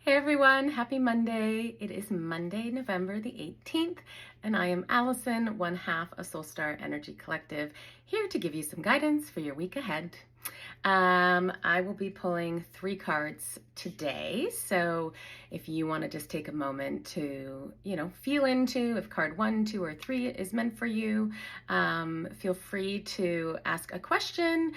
Hey everyone, happy Monday. It is Monday, November the 18th, and I am Allison, one half of Soulstar Energy Collective, here to give you some guidance for your week ahead. I will be pulling 3 cards today, so if you want to just take a moment to, feel into if card 1, 2, or 3 is meant for you, feel free to ask a question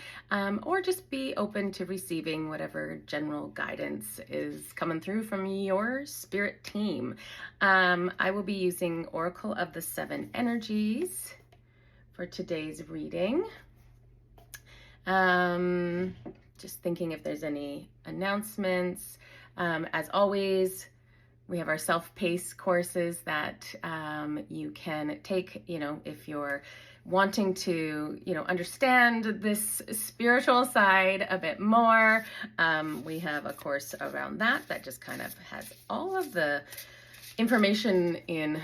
or just be open to receiving whatever general guidance is coming through from your spirit team. I will be using Oracle of the 7 Energies for today's reading. Just thinking if there's any announcements. As always, we have our self-paced courses that you can take, if you're wanting to, understand this spiritual side a bit more. We have a course around that just kind of has all of the information in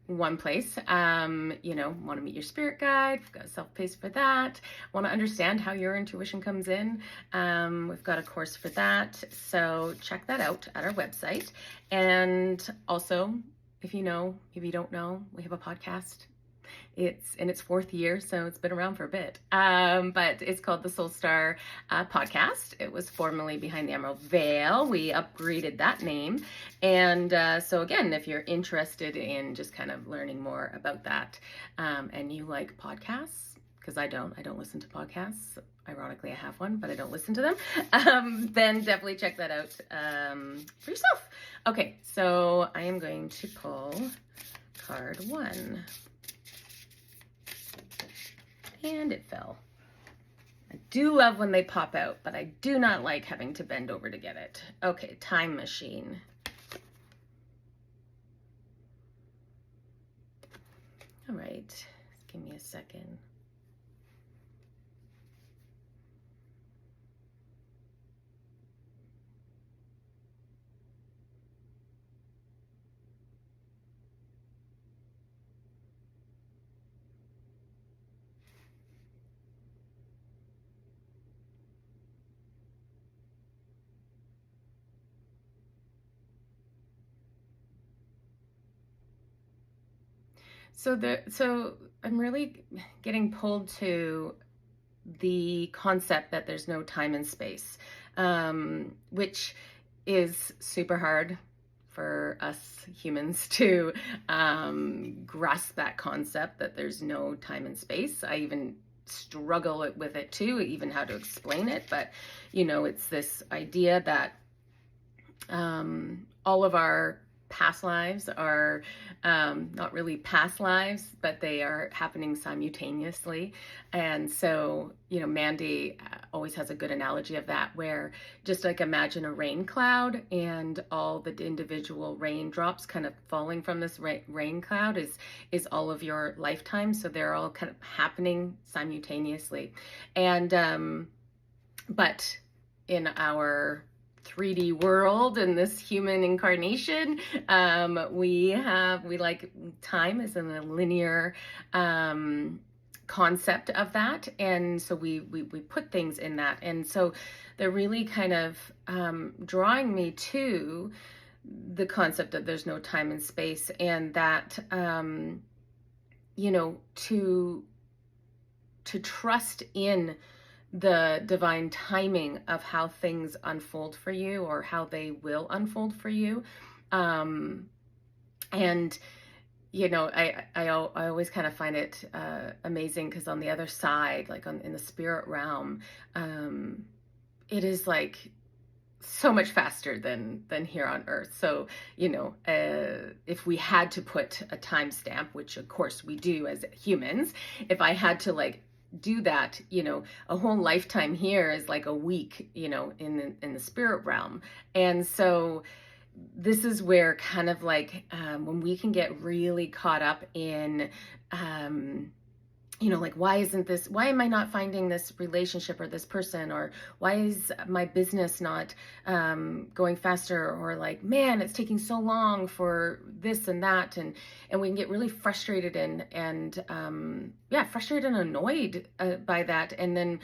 one place. Want to meet your spirit guide. We've got self-paced for that. Want to understand how your intuition comes in. We've got a course for that. So check that out at our website. And also, if you don't know, we have a podcast. It's in its 4th year, so it's been around for a bit. But it's called the Soulstar Podcast. It was formerly Behind the Emerald Veil. We upgraded that name. And so again, if you're interested in just kind of learning more about that, and you like podcasts, because I don't listen to podcasts. Ironically, I have one, but I don't listen to them. Then definitely check that out for yourself. Okay, so I am going to pull card 1. And it fell. I do love when they pop out, but I do not like having to bend over to get it. Okay, time machine. All right, just give me a second. So I'm really getting pulled to the concept that there's no time and space, which is super hard for us humans to grasp that concept that there's no time and space. I even struggle with it too, even how to explain it. But, it's this idea that all of our past lives are not really past lives, but they are happening simultaneously. And so, Mandy always has a good analogy of that, where just like imagine a rain cloud and all the individual raindrops kind of falling from this rain cloud is all of your lifetime. So they're all kind of happening simultaneously. And but in our 3D world and this human incarnation, we like time is in a linear concept of that, and so we put things in that, and so they're really kind of drawing me to the concept that there's no time and space, and that to trust in the divine timing of how things unfold for you, or how they will unfold for you. And I always kind of find it amazing, because on the other side, like in the spirit realm, it is like so much faster than here on earth. So if we had to put a timestamp, which of course we do as humans, if I had to do that, a whole lifetime here is like a week, in the spirit realm. And so this is where kind of when we can get really caught up in why am I not finding this relationship or this person, or why is my business not going faster, or man, it's taking so long for this and that, and we can get really frustrated and frustrated and annoyed by that. And then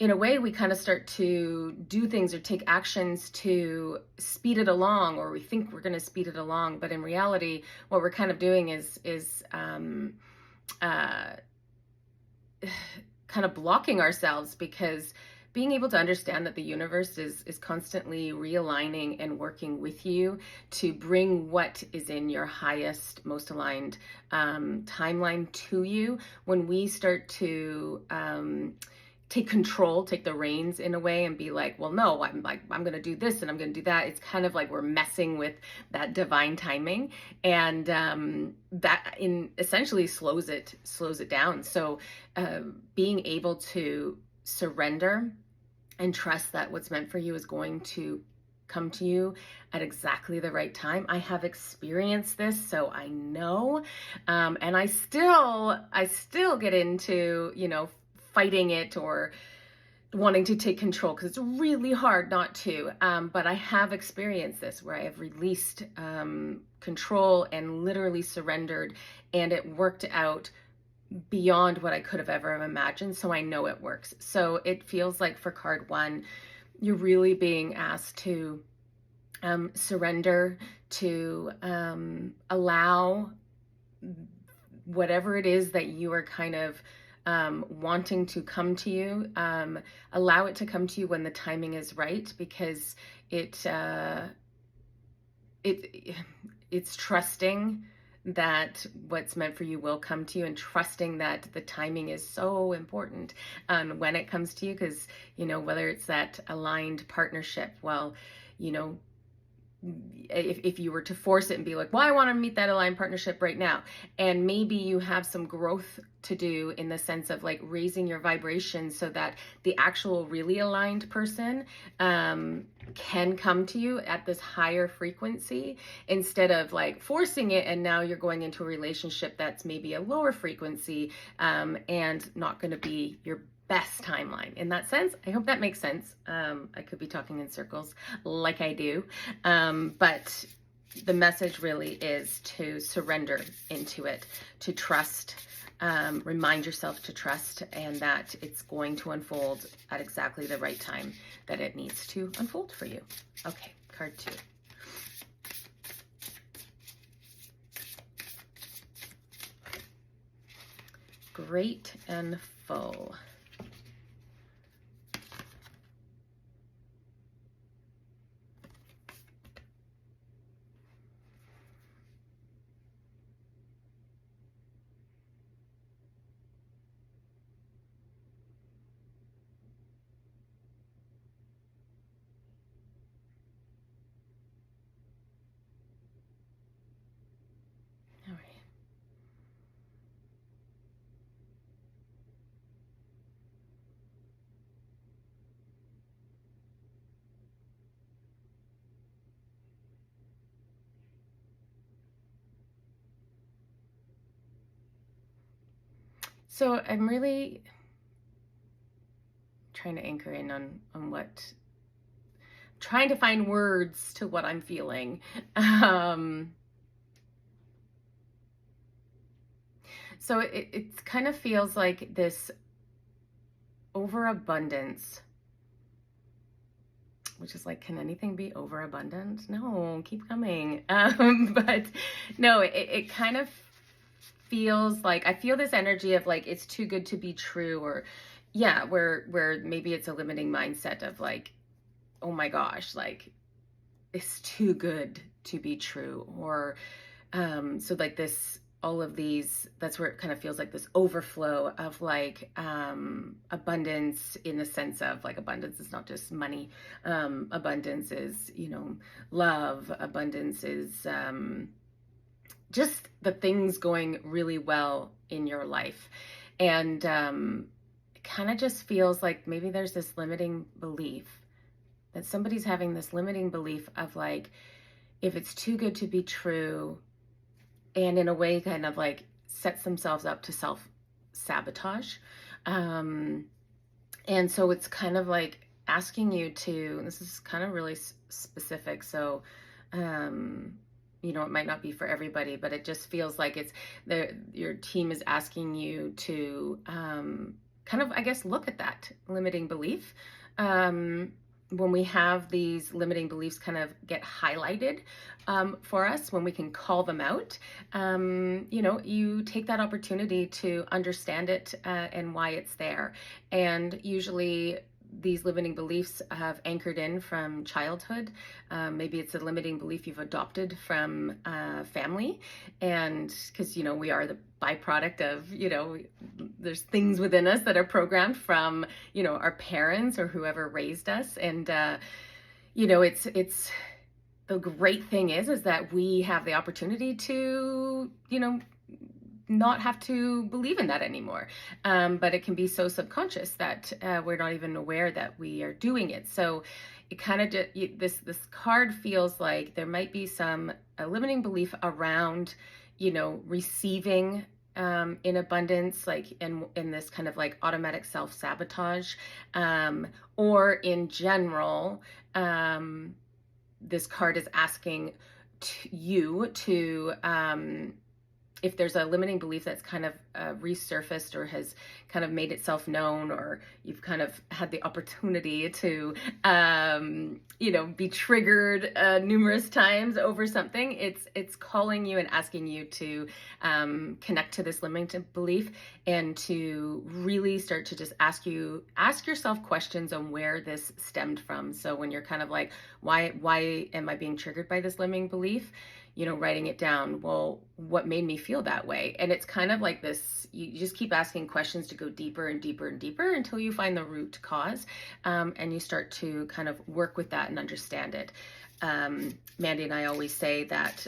in a way, we kind of start to do things or take actions to speed it along, or we think we're going to speed it along, but in reality, what we're kind of doing is uh, kind of blocking ourselves, because being able to understand that the universe is constantly realigning and working with you to bring what is in your highest, most aligned timeline to you. When we start to take control, take the reins in a way, and be like, well, no, I'm going to do this and I'm going to do that. It's kind of like we're messing with that divine timing, and that in essentially slows it down. So being able to surrender and trust that what's meant for you is going to come to you at exactly the right time. I have experienced this, so I know, and I still get into, fighting it or wanting to take control, because it's really hard not to. But I have experienced this where I have released control and literally surrendered, and it worked out beyond what I could have ever imagined. So I know it works. So it feels like for card 1, you're really being asked to surrender, to allow whatever it is that you are kind of wanting to come to you, allow it to come to you when the timing is right, because it's trusting that what's meant for you will come to you, and trusting that the timing is so important when it comes to you, because whether it's that aligned partnership, well, if you were to force it and be like, well, I want to meet that aligned partnership right now, and maybe you have some growth to do in the sense of like raising your vibration so that the actual really aligned person can come to you at this higher frequency, instead of like forcing it, and now you're going into a relationship that's maybe a lower frequency and not going to be your best timeline in that sense. I hope that makes sense. I could be talking in circles like I do, but the message really is to surrender into it, to trust, remind yourself to trust, and that it's going to unfold at exactly the right time that it needs to unfold for you. Okay, card 2. Great and full. All right. So I'm really trying to anchor in on what, trying to find words to what I'm feeling. So it kind of feels like this overabundance, which is like, can anything be overabundant? No, keep coming. But no, it kind of feels like, I feel this energy of like, it's too good to be true, or yeah, where maybe it's a limiting mindset of like, oh my gosh, like it's too good to be true, or so like this, all of these, that's where it kind of feels like this overflow of like abundance, in the sense of like, abundance is not just money, abundance is love, abundance is just the things going really well in your life. And it kind of just feels like maybe there's this limiting belief, that somebody's having this limiting belief of like, if it's too good to be true, and in a way kind of like sets themselves up to self-sabotage. And so it's kind of like asking you to, this is kind of really specific, so it might not be for everybody, but it just feels like it's your team is asking you to kind of, I guess, look at that limiting belief. When we have these limiting beliefs kind of get highlighted for us, when we can call them out, you take that opportunity to understand it and why it's there. And usually these limiting beliefs have anchored in from childhood. Maybe it's a limiting belief you've adopted from family, and because we are the byproduct of there's things within us that are programmed from our parents or whoever raised us. And it's the great thing is that we have the opportunity to not have to believe in that anymore. But it can be so subconscious that we're not even aware that we are doing it. So it kind of this card feels like there might be a limiting belief around receiving in abundance, like in this kind of like automatic self-sabotage, or in general, this card is asking you to if there's a limiting belief that's kind of resurfaced or has kind of made itself known, or you've kind of had the opportunity to, be triggered numerous times over something, it's calling you and asking you to connect to this limiting belief and to really start to just ask yourself questions on where this stemmed from. So when you're kind of like, why am I being triggered by this limiting belief? Writing it down. Well, what made me feel that way? And it's kind of like this, you just keep asking questions to go deeper and deeper and deeper until you find the root cause. And you start to kind of work with that and understand it. Mandy and I always say that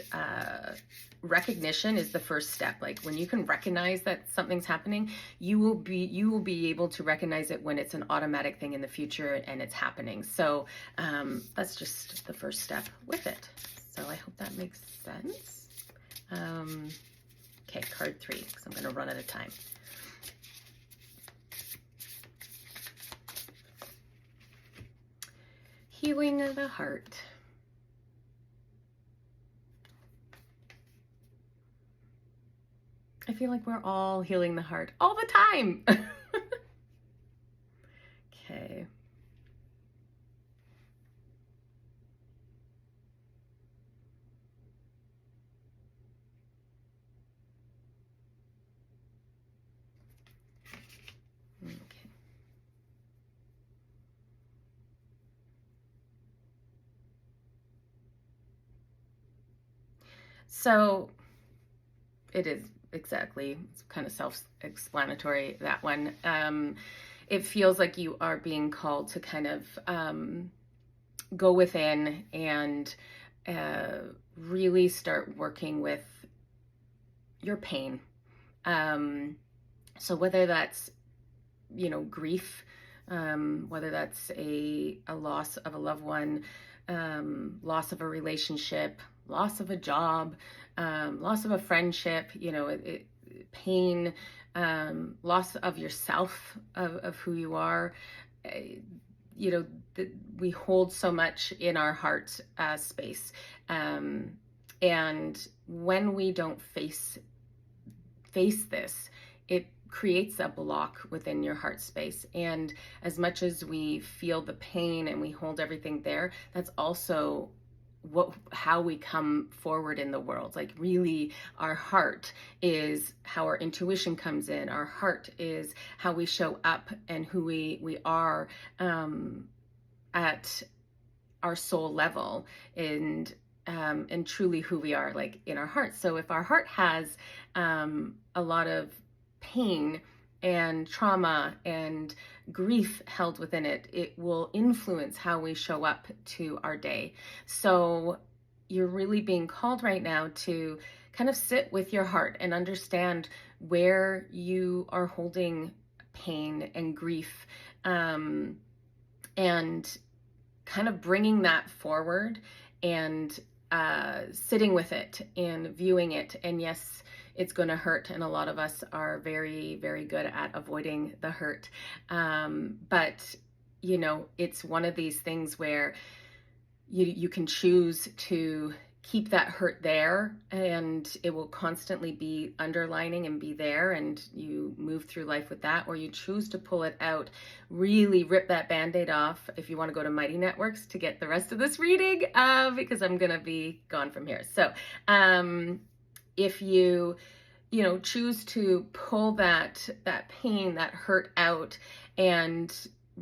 recognition is the first step. Like when you can recognize that something's happening, you will be able to recognize it when it's an automatic thing in the future and it's happening. So that's just the first step with it. So I hope that makes sense. Okay, card 3, because I'm going to run out of time. Healing the heart. I feel like we're all healing the heart all the time. Okay. So it is exactly, it's kind of self-explanatory, that one. It feels like you are being called to kind of go within and really start working with your pain. So whether that's, grief, whether that's a loss of a loved one, loss of a relationship, loss of a job, loss of a friendship, pain, loss of yourself, of who you are. We hold so much in our heart space. And when we don't face this, it creates a block within your heart space. And as much as we feel the pain and we hold everything there, that's also how we come forward in the world. Like really, our heart is how our intuition comes in. Our heart is how we show up and who we are at our soul level, and truly who we are, like in our heart. So if our heart has a lot of pain and trauma and grief held within it, it will influence how we show up to our day. So you're really being called right now to kind of sit with your heart and understand where you are holding pain and grief, and kind of bringing that forward and sitting with it and viewing it. And yes, it's going to hurt. And a lot of us are very, very good at avoiding the hurt. But, it's one of these things where you can choose to keep that hurt there, and it will constantly be underlining and be there, and you move through life with that, or you choose to pull it out, really rip that band-aid off. If you want to go to Mighty Networks to get the rest of this reading, because I'm gonna be gone from here. So if you choose to pull that pain, that hurt out, and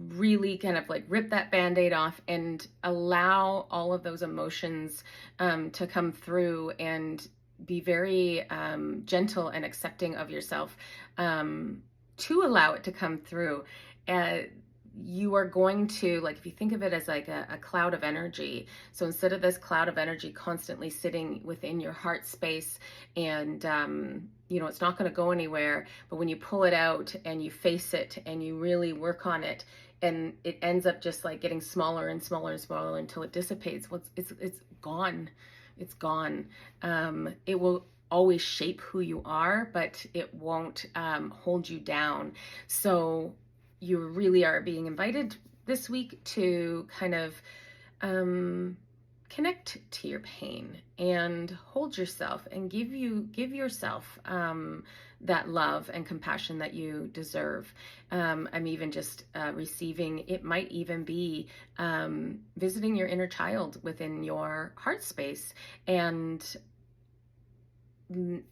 really kind of like rip that band-aid off and allow all of those emotions to come through, and be very gentle and accepting of yourself, to allow it to come through. You are going to, like, if you think of it as like a cloud of energy, so instead of this cloud of energy constantly sitting within your heart space, and it's not going to go anywhere, but when you pull it out and you face it and you really work on it, and it ends up just like getting smaller and smaller and smaller until it dissipates. Well, it's gone. It's gone. It will always shape who you are, but it won't hold you down. So you really are being invited this week to kind of connect to your pain and hold yourself and give yourself that love and compassion that you deserve. I'm even just receiving, it might even be visiting your inner child within your heart space, and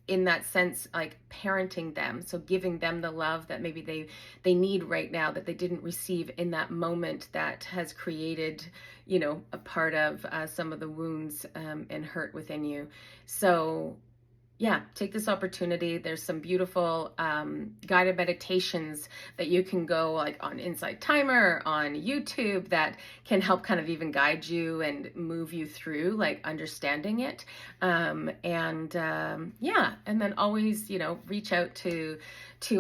in that sense, like parenting them, so giving them the love that maybe they need right now, that they didn't receive in that moment, that has created a part of some of the wounds and hurt within you. So yeah, take this opportunity. There's some beautiful guided meditations that you can go like on Insight Timer, on YouTube, that can help kind of even guide you and move you through like understanding it. And then always, reach out to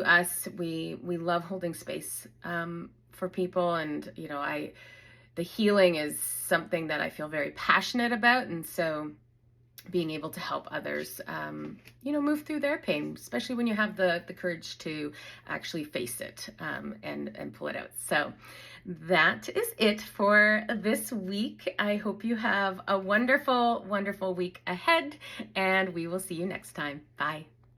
us. We love holding space for people, and the healing is something that I feel very passionate about, and so being able to help others, move through their pain, especially when you have the courage to actually face it and pull it out. So that is it for this week. I hope you have a wonderful, wonderful week ahead, and we will see you next time. Bye.